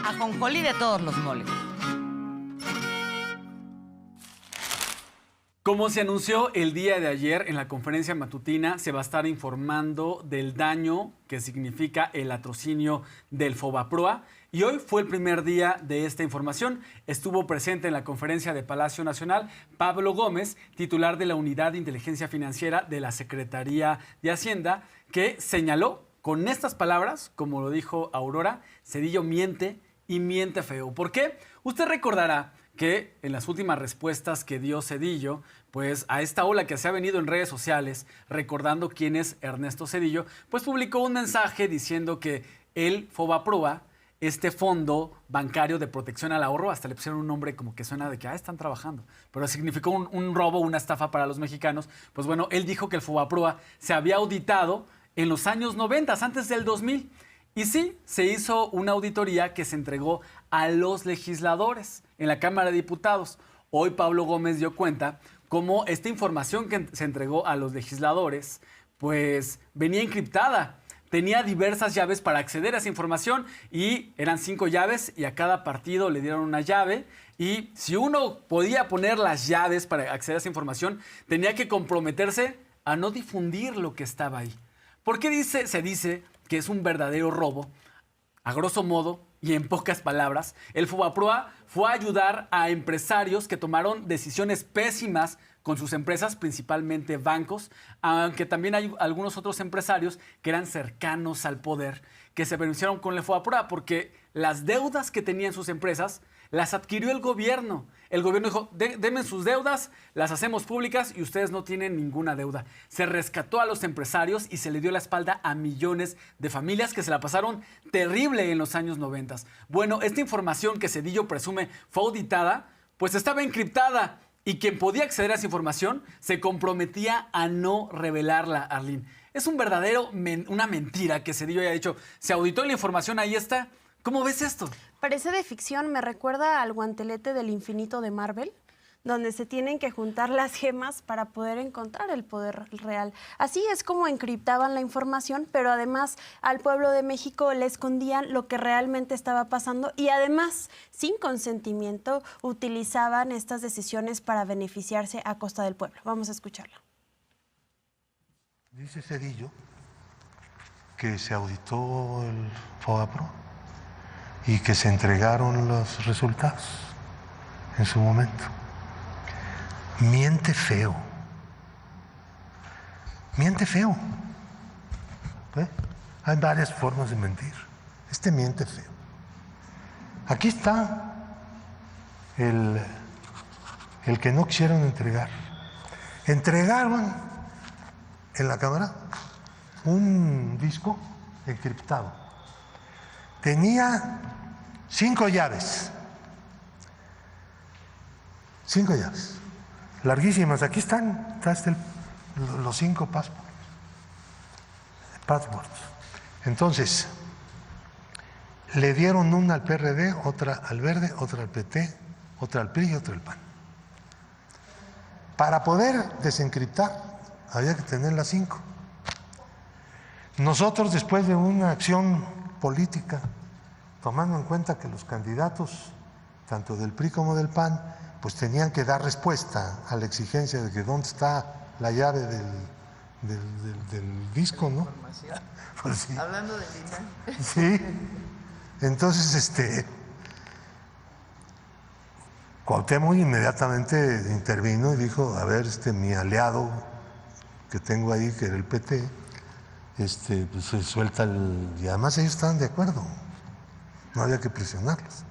ajonjolí de todos los moles. Como se anunció el día de ayer en la conferencia matutina, se va a estar informando del daño que significa el latrocinio del Fobaproa. Y hoy fue el primer día de esta información. Estuvo presente en la conferencia de Palacio Nacional Pablo Gómez, titular de la Unidad de Inteligencia Financiera de la Secretaría de Hacienda, que señaló con estas palabras, como lo dijo Aurora, Zedillo miente y miente feo. ¿Por qué? Usted recordará que en las últimas respuestas que dio Zedillo, pues a esta ola que se ha venido en redes sociales, recordando quién es Ernesto Zedillo, pues publicó un mensaje diciendo que el Fobaproa, este fondo bancario de protección al ahorro, hasta le pusieron un nombre como que suena de que están trabajando, pero significó un robo, una estafa para los mexicanos. Pues bueno, él dijo que el Fobaproa se había auditado en los años 90, antes del 2000. Y sí, se hizo una auditoría que se entregó a los legisladores en la Cámara de Diputados. Hoy Pablo Gómez dio cuenta cómo esta información que se entregó a los legisladores, pues venía encriptada. Tenía diversas llaves para acceder a esa información y eran 5 llaves y a cada partido le dieron una llave. Y si uno podía poner las llaves para acceder a esa información, tenía que comprometerse a no difundir lo que estaba ahí. ¿Por qué se dice que es un verdadero robo? A grosso modo y en pocas palabras, el Fobaproa fue a ayudar a empresarios que tomaron decisiones pésimas con sus empresas, principalmente bancos, aunque también hay algunos otros empresarios que eran cercanos al poder, que se beneficiaron con el Fobaproa porque las deudas que tenían sus empresas las adquirió el gobierno. El gobierno dijo, denme sus deudas, las hacemos públicas y ustedes no tienen ninguna deuda. Se rescató a los empresarios y se le dio la espalda a millones de familias que se la pasaron terrible en los años 90. Bueno, esta información que Zedillo presume fue auditada, pues estaba encriptada y quien podía acceder a esa información se comprometía a no revelarla, Arlene. Es un una mentira que Zedillo haya dicho, se auditó la información, ahí está. ¿Cómo ves esto? Parece de ficción, me recuerda al guantelete del infinito de Marvel, donde se tienen que juntar las gemas para poder encontrar el poder real. Así es como encriptaban la información, pero además al pueblo de México le escondían lo que realmente estaba pasando y además, sin consentimiento, utilizaban estas decisiones para beneficiarse a costa del pueblo. Vamos a escucharlo. Dice Zedillo que se auditó el Fobaproa y que se entregaron los resultados en su momento. Miente feo. Miente feo. Hay varias formas de mentir. Este miente feo. Aquí está el que no quisieron entregar. Entregaron en la Cámara un disco encriptado. Tenía 5 llaves. 5 llaves. Larguísimas. Aquí están los 5 passwords. Entonces, le dieron una al PRD, otra al Verde, otra al PT, otra al PRI y otra al PAN. Para poder desencriptar, había que tener las 5. Nosotros, después de una acción política, tomando en cuenta que los candidatos, tanto del PRI como del PAN, pues tenían que dar respuesta a la exigencia de que dónde está la llave del disco, ¿no? Pues sí. Hablando de línea. Sí. Entonces, Cuauhtémoc inmediatamente intervino y dijo, a ver, mi aliado que tengo ahí, que era el PT, pues se suelta y además ellos estaban de acuerdo, no había que presionarlos.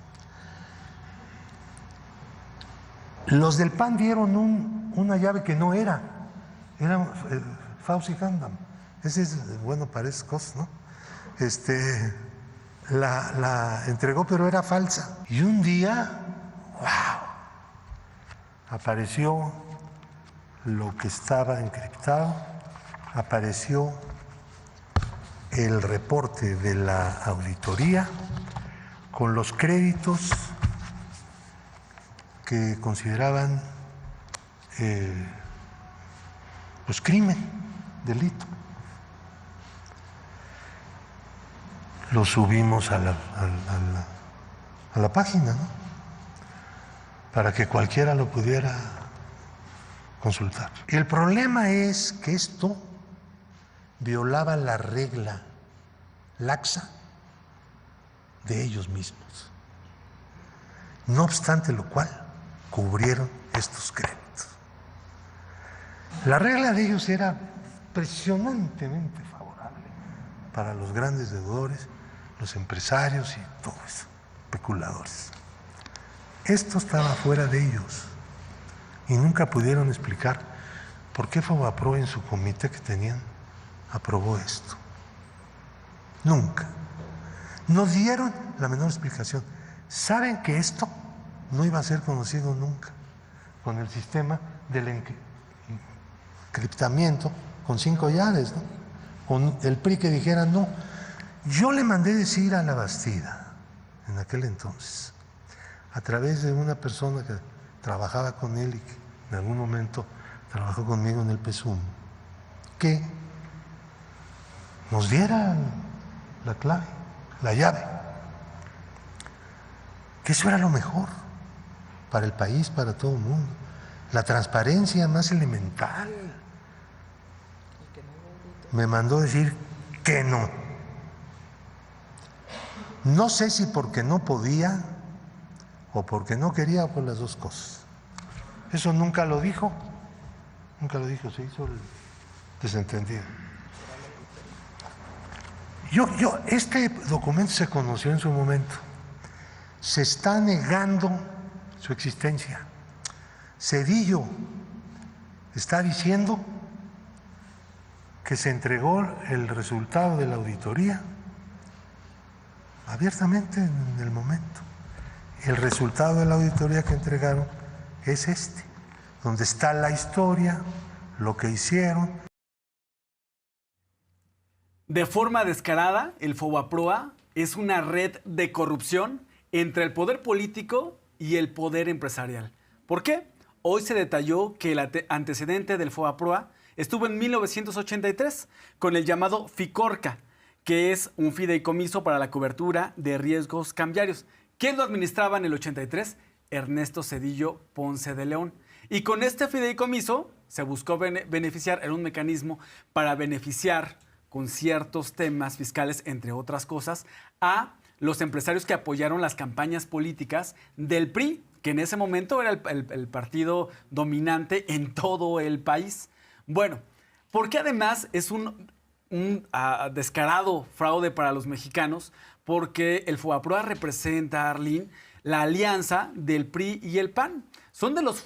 Los del PAN dieron una llave que no era Fauci Handam. Ese es bueno para esas cosas, ¿no? La entregó, pero era falsa. Y un día, ¡wow!, apareció lo que estaba encriptado, apareció el reporte de la auditoría con los créditos que consideraban pues crimen, delito. Lo subimos a a la página, ¿no? Para que cualquiera lo pudiera consultar. Y el problema es que esto violaba la regla laxa de ellos mismos. No obstante lo cual, cubrieron estos créditos. La regla de ellos era impresionantemente favorable para los grandes deudores, los empresarios y todo eso, especuladores. Esto estaba fuera de ellos y nunca pudieron explicar por qué Fobaproa en su comité que tenían aprobó esto. Nunca. No dieron la menor explicación. Saben que esto no iba a ser conocido nunca con el sistema del encriptamiento con 5 llaves, ¿no? Con el PRI que dijera no. Yo le mandé decir a la Bastida en aquel entonces, a través de una persona que trabajaba con él y que en algún momento trabajó conmigo en el PSUM, que nos diera la clave, la llave, que eso era lo mejor para el país, para todo el mundo, la transparencia más elemental. Me mandó decir que no. No sé si porque no podía o porque no quería, o por las dos cosas. Eso nunca lo dijo, se hizo el desentendido. Este documento se conoció en su momento. Se está negando su existencia. Zedillo está diciendo que se entregó el resultado de la auditoría abiertamente en el momento. El resultado de la auditoría que entregaron es este, donde está la historia, lo que hicieron. De forma descarada, el Fobaproa es una red de corrupción entre el poder político y el poder empresarial. ¿Por qué? Hoy se detalló que el antecedente del Fobaproa estuvo en 1983 con el llamado FICORCA, que es un fideicomiso para la cobertura de riesgos cambiarios. ¿Quién lo administraba en el 83? Ernesto Zedillo Ponce de León. Y con este fideicomiso se buscó beneficiar, era un mecanismo para beneficiar con ciertos temas fiscales, entre otras cosas, a los empresarios que apoyaron las campañas políticas del PRI, que en ese momento era el partido dominante en todo el país. Bueno, porque además es un descarado fraude para los mexicanos, porque el Fobaproa representa, Arlene, la alianza del PRI y el PAN. Son de los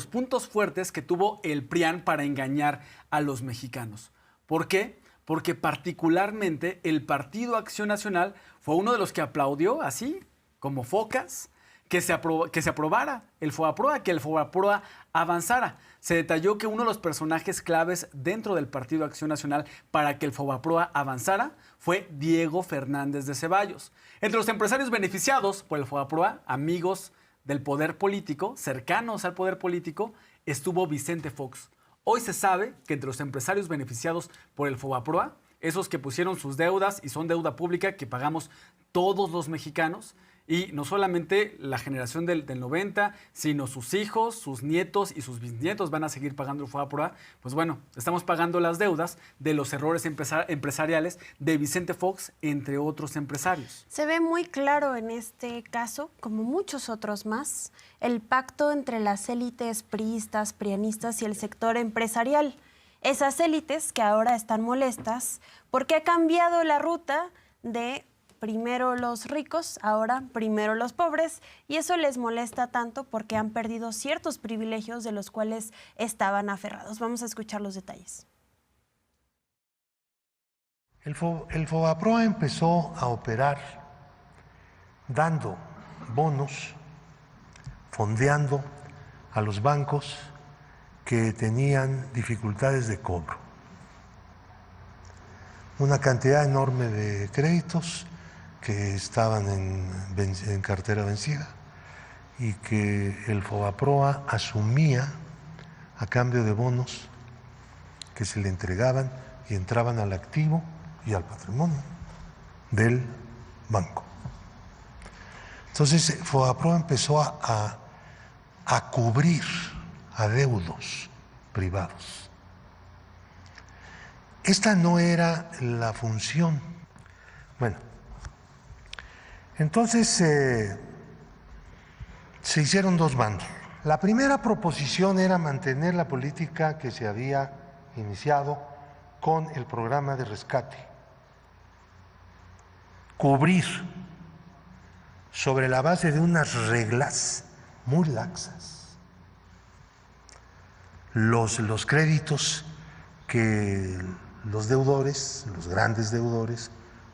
puntos fuertes que tuvo el PRIAN para engañar a los mexicanos. ¿Por qué? Porque particularmente el Partido Acción Nacional fue uno de los que aplaudió, así como focas, que se aprobara el Fobaproa, que el Fobaproa avanzara. Se detalló que uno de los personajes claves dentro del Partido Acción Nacional para que el Fobaproa avanzara fue Diego Fernández de Ceballos. Entre los empresarios beneficiados por el Fobaproa, amigos del poder político, cercanos al poder político, estuvo Vicente Fox. Hoy se sabe que entre los empresarios beneficiados por el Fobaproa, esos que pusieron sus deudas y son deuda pública que pagamos todos los mexicanos, y no solamente la generación del 90, sino sus hijos, sus nietos y sus bisnietos van a seguir pagando el Fobaproa. Pues bueno, estamos pagando las deudas de los errores empresariales de Vicente Fox, entre otros empresarios. Se ve muy claro en este caso, como muchos otros más, el pacto entre las élites priistas, prianistas y el sector empresarial. Esas élites que ahora están molestas porque ha cambiado la ruta de primero los ricos, ahora primero los pobres, y eso les molesta tanto porque han perdido ciertos privilegios de los cuales estaban aferrados. Vamos a escuchar los detalles. El Fobaproa empezó a operar dando bonos, fondeando a los bancos que tenían dificultades de cobro. Una cantidad enorme de créditos que estaban en cartera vencida y que el Fobaproa asumía a cambio de bonos que se le entregaban y entraban al activo y al patrimonio del banco. Entonces, Fobaproa empezó a cubrir adeudos privados. Esta no era la función. Bueno, entonces se hicieron dos bandos. La primera proposición era mantener la política que se había iniciado con el programa de rescate, cubrir sobre la base de unas reglas muy laxas los créditos que los deudores, los grandes deudores,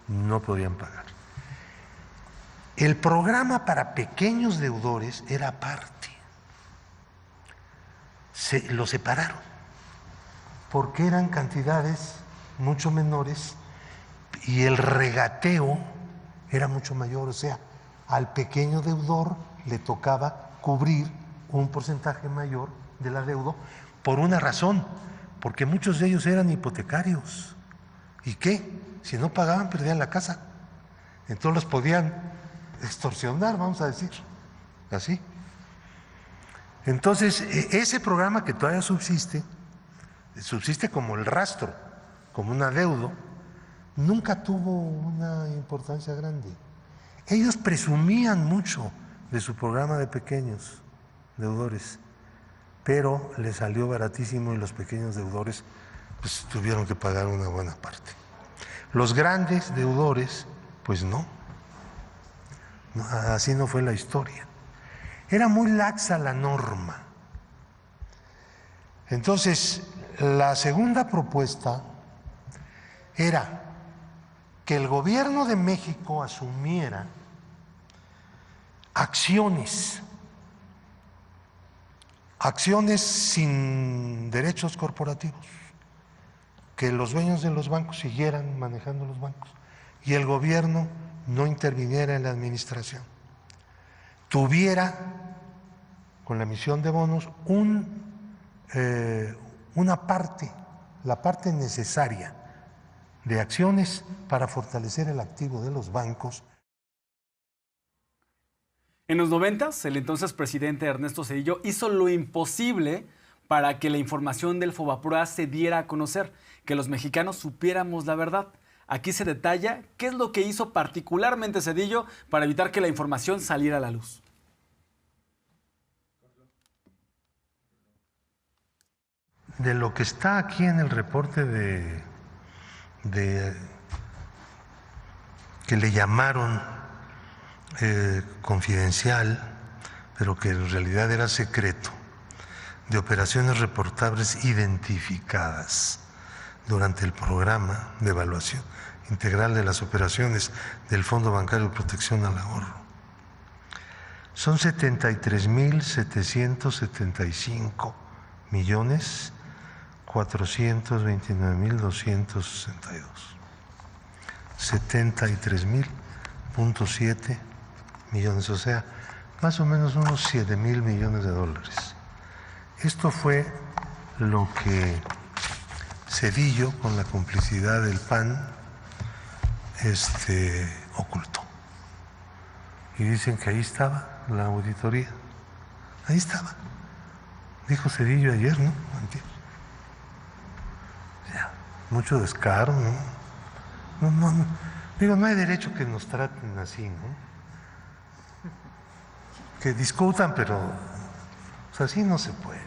no podían pagar. El programa para pequeños deudores era aparte. Lo separaron porque eran cantidades mucho menores y el regateo era mucho mayor. O sea, al pequeño deudor le tocaba cubrir un porcentaje mayor del adeudo por una razón, porque muchos de ellos eran hipotecarios. ¿Y qué? Si no pagaban, perdían la casa. Entonces los podían extorsionar, vamos a decir, así. Entonces, ese programa que todavía subsiste como el rastro, como un adeudo, nunca tuvo una importancia grande. Ellos presumían mucho de su programa de pequeños deudores, pero les salió baratísimo y los pequeños deudores pues tuvieron que pagar una buena parte. Los grandes deudores, pues no, así no fue la historia. Era muy laxa la norma. Entonces, la segunda propuesta era que el gobierno de México asumiera acciones sin derechos corporativos, que los dueños de los bancos siguieran manejando los bancos y el gobierno no interviniera en la administración. Tuviera, con la emisión de bonos, una parte, la parte necesaria de acciones para fortalecer el activo de los bancos. En los 90s, el entonces presidente Ernesto Zedillo hizo lo imposible para que la información del Fobaproa se diera a conocer, que los mexicanos supiéramos la verdad. Aquí se detalla qué es lo que hizo particularmente Zedillo para evitar que la información saliera a la luz. De lo que está aquí en el reporte que le llamaron confidencial, pero que en realidad era secreto, de operaciones reportables identificadas durante el programa de evaluación integral de las operaciones del Fondo Bancario de Protección al Ahorro. Son 73.765.429.262. 73.000.7 millones, o sea, más o menos unos 7,000 millones de dólares. Esto fue lo que Zedillo, con la complicidad del PAN, ocultó. Y dicen que ahí estaba la auditoría. Ahí estaba. Dijo Zedillo ayer, ¿no? Antier. Ya, mucho descaro, ¿no? No. Digo, no hay derecho que nos traten así, ¿no? Que discutan, pero así no se puede.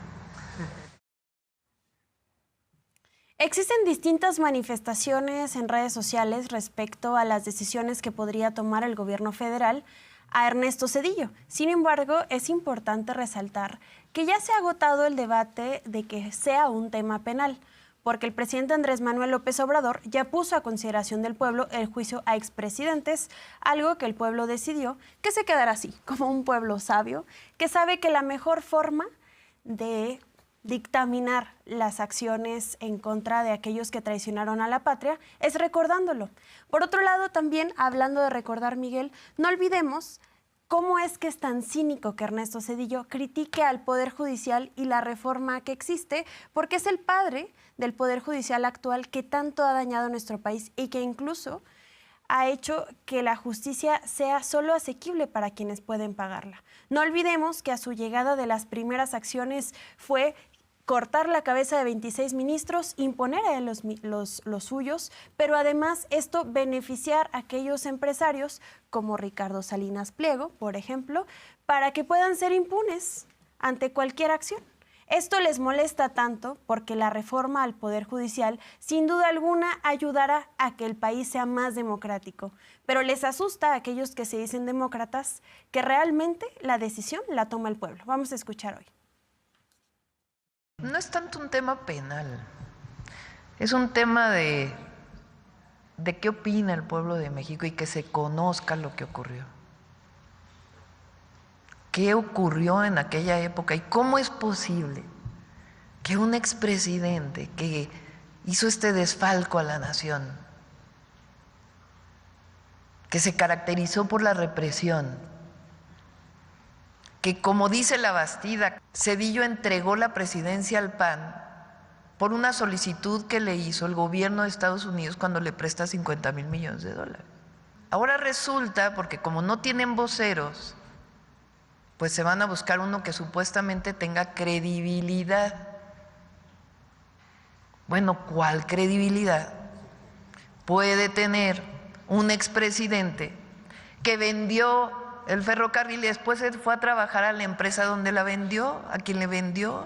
Existen distintas manifestaciones en redes sociales respecto a las decisiones que podría tomar el gobierno federal a Ernesto Zedillo. Sin embargo, es importante resaltar que ya se ha agotado el debate de que sea un tema penal, porque el presidente Andrés Manuel López Obrador ya puso a consideración del pueblo el juicio a expresidentes, algo que el pueblo decidió que se quedara así, como un pueblo sabio, que sabe que la mejor forma de dictaminar las acciones en contra de aquellos que traicionaron a la patria es recordándolo. Por otro lado, también, hablando de recordar, Miguel, no olvidemos cómo es que es tan cínico que Ernesto Zedillo critique al Poder Judicial y la reforma que existe, porque es el padre del Poder Judicial actual que tanto ha dañado a nuestro país y que incluso ha hecho que la justicia sea solo asequible para quienes pueden pagarla. No olvidemos que a su llegada de las primeras acciones fue cortar la cabeza de 26 ministros, imponer a los suyos, pero además esto beneficiar a aquellos empresarios como Ricardo Salinas Pliego, por ejemplo, para que puedan ser impunes ante cualquier acción. Esto les molesta tanto porque la reforma al Poder Judicial sin duda alguna ayudará a que el país sea más democrático, pero les asusta a aquellos que se dicen demócratas que realmente la decisión la toma el pueblo. Vamos a escuchar hoy. No es tanto un tema penal, es un tema de qué opina el pueblo de México y que se conozca lo que ocurrió. ¿Qué ocurrió en aquella época y cómo es posible que un expresidente que hizo este desfalco a la nación, que se caracterizó por la represión, que como dice la Bastida, Zedillo entregó la presidencia al PAN por una solicitud que le hizo el gobierno de Estados Unidos cuando le presta $50,000 millones? Ahora resulta, porque como no tienen voceros, pues se van a buscar uno que supuestamente tenga credibilidad. Bueno, ¿cuál credibilidad puede tener un expresidente que vendió el ferrocarril y después se fue a trabajar a la empresa donde la vendió, a quien le vendió?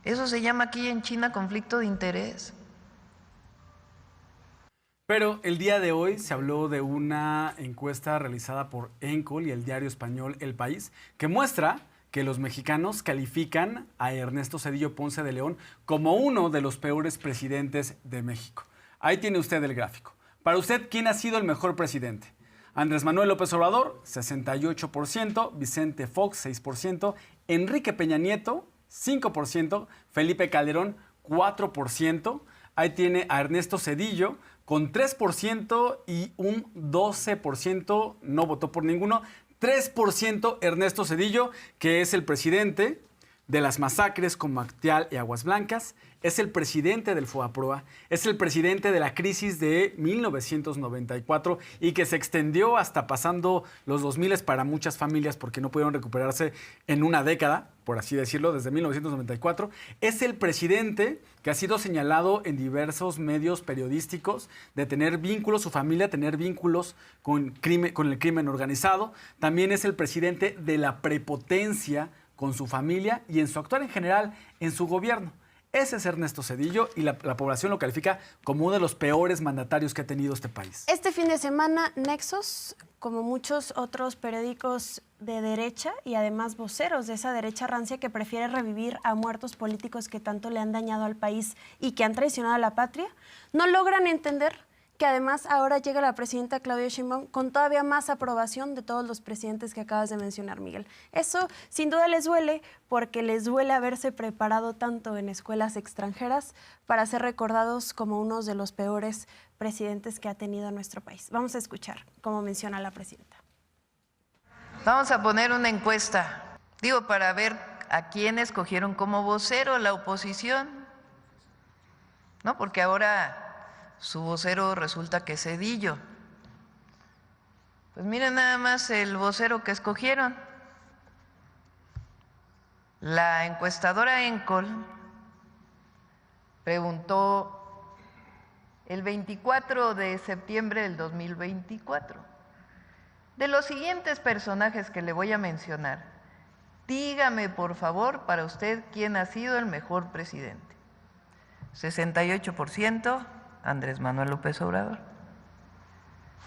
Eso se llama aquí en China conflicto de interés. Pero el día de hoy se habló de una encuesta realizada por ENCOL y el diario español El País, que muestra que los mexicanos califican a Ernesto Zedillo Ponce de León como uno de los peores presidentes de México. Ahí tiene usted el gráfico. Para usted, ¿quién ha sido el mejor presidente? Andrés Manuel López Obrador, 68%, Vicente Fox, 6%, Enrique Peña Nieto, 5%, Felipe Calderón, 4%. Ahí tiene a Ernesto Zedillo con 3% y un 12% no votó por ninguno. 3% Ernesto Zedillo, que es el presidente de las masacres con Acteal y Aguas Blancas, es el presidente del FOBAPROA, es el presidente de la crisis de 1994 y que se extendió hasta pasando los 2000 para muchas familias porque no pudieron recuperarse en una década, por así decirlo, desde 1994. Es el presidente que ha sido señalado en diversos medios periodísticos de tener vínculos, su familia tener vínculos con el crimen organizado. También es el presidente de la prepotencia con su familia y en su actuar en general en su gobierno. Ese es Ernesto Zedillo y la población lo califica como uno de los peores mandatarios que ha tenido este país. Este fin de semana, Nexos, como muchos otros periódicos de derecha y además voceros de esa derecha rancia que prefiere revivir a muertos políticos que tanto le han dañado al país y que han traicionado a la patria, no logran entender que además ahora llega la presidenta Claudia Sheinbaum con todavía más aprobación de todos los presidentes que acabas de mencionar, Miguel. Eso sin duda les duele porque les duele haberse preparado tanto en escuelas extranjeras para ser recordados como uno de los peores presidentes que ha tenido nuestro país. Vamos a escuchar cómo menciona la presidenta. Vamos a poner una encuesta, para ver a quién escogieron como vocero la oposición, ¿no? Porque ahora su vocero resulta que es Zedillo. Pues miren nada más el vocero que escogieron. La encuestadora ENCOL preguntó el 24 de septiembre del 2024, de los siguientes personajes que le voy a mencionar, dígame por favor para usted quién ha sido el mejor presidente. 68% Andrés Manuel López Obrador,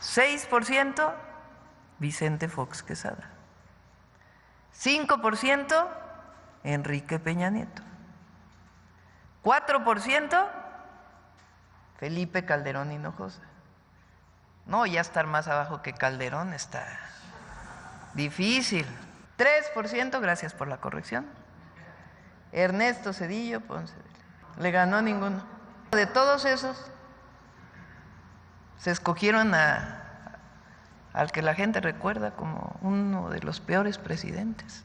6% Vicente Fox Quesada, 5% Enrique Peña Nieto, 4% Felipe Calderón Hinojosa. No, ya estar más abajo que Calderón está difícil. 3%, gracias por la corrección, Ernesto Zedillo Ponce de León. Le ganó ninguno. De todos esos, se escogieron al que la gente recuerda como uno de los peores presidentes.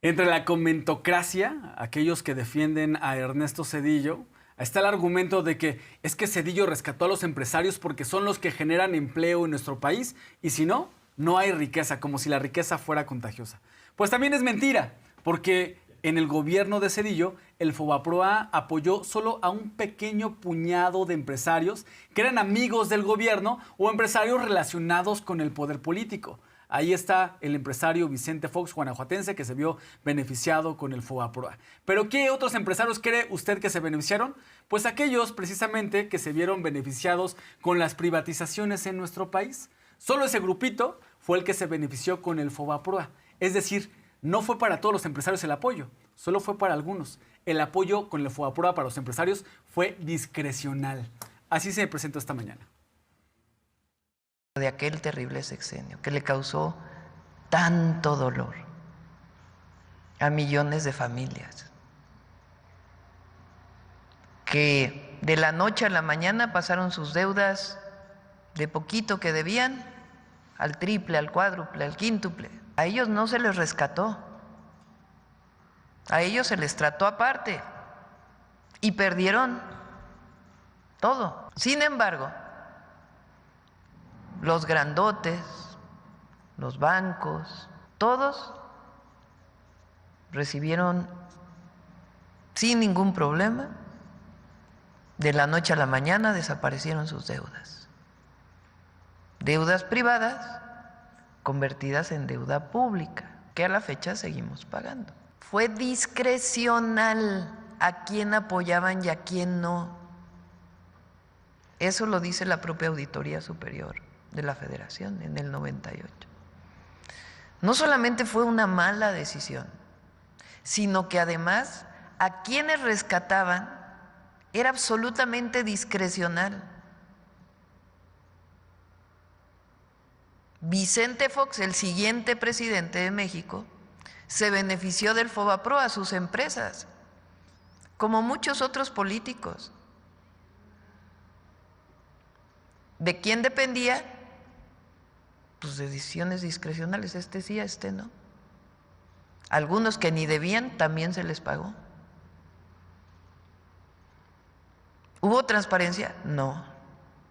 Entre la comentocracia, aquellos que defienden a Ernesto Zedillo, Está el argumento de que es que Zedillo rescató a los empresarios porque son los que generan empleo en nuestro país y si no, no hay riqueza, como si la riqueza fuera contagiosa. Pues también es mentira, porque en el gobierno de Zedillo, el Fobaproa apoyó solo a un pequeño puñado de empresarios que eran amigos del gobierno o empresarios relacionados con el poder político. Ahí está el empresario Vicente Fox, guanajuatense, que se vio beneficiado con el Fobaproa. ¿Pero qué otros empresarios cree usted que se beneficiaron? Pues aquellos precisamente que se vieron beneficiados con las privatizaciones en nuestro país. Solo ese grupito fue el que se benefició con el Fobaproa. Es decir, no fue para todos los empresarios el apoyo, solo fue para algunos. El apoyo con el Fobaproa para los empresarios fue discrecional. Así se presentó esta mañana. De aquel terrible sexenio que le causó tanto dolor a millones de familias, que de la noche a la mañana pasaron sus deudas de poquito que debían al triple, al cuádruple, al quíntuple. A ellos no se les rescató, a ellos se les trató aparte y perdieron todo. Sin embargo, los grandotes, los bancos, todos recibieron sin ningún problema. De la noche a la mañana desaparecieron sus deudas. Deudas privadas convertidas en deuda pública, que a la fecha seguimos pagando. Fue discrecional a quién apoyaban y a quién no. Eso lo dice la propia Auditoría Superior de la Federación en el 98. No solamente fue una mala decisión, sino que además a quienes rescataban era absolutamente discrecional. Vicente Fox, el siguiente presidente de México, se benefició del Fobaproa a sus empresas, como muchos otros políticos. ¿De quién dependía? Pues de decisiones discrecionales, este sí, este no. Algunos que ni debían también se les pagó. ¿Hubo transparencia? No.